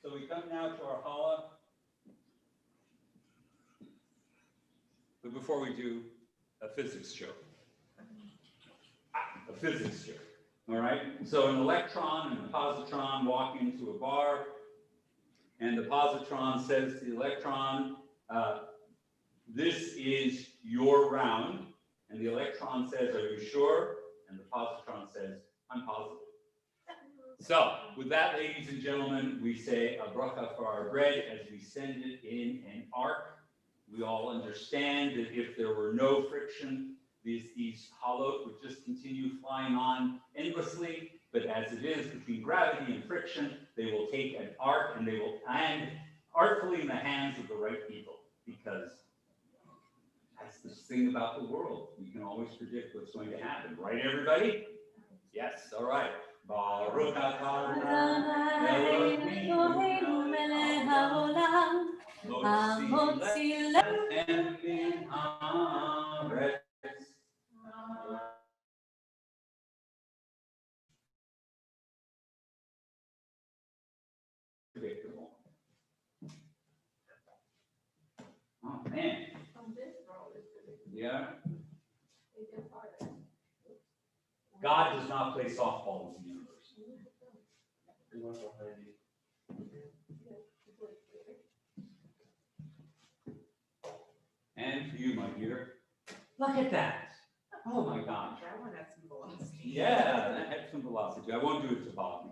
[SPEAKER 1] So we come now to our challah. But before we do, a physics joke. A physics joke. All right? So an electron and a positron walk into a bar, and the positron says to the electron, this is your round. And the electron says, are you sure? And the positron says, I'm positive. So with that, ladies and gentlemen, we say a bracha for our bread as we send it in an arc. We all understand that if there were no friction, these halot would just continue flying on endlessly. But as it is between gravity and friction, they will take an arc and they will land artfully in the hands of the right people, because that's the thing about the world. We can always predict what's going to happen, right, everybody? Yes, all right. Baruch atah Adonai Eloheinu melech haolam, hamotzi lechem min haaretz. Predictable. Oh, man. Yeah. God does not play softball in the universe. And for you, my dear, look at that. Oh my gosh.
[SPEAKER 2] That one has some velocity.
[SPEAKER 1] Yeah, that had some velocity. I won't do it to Bob.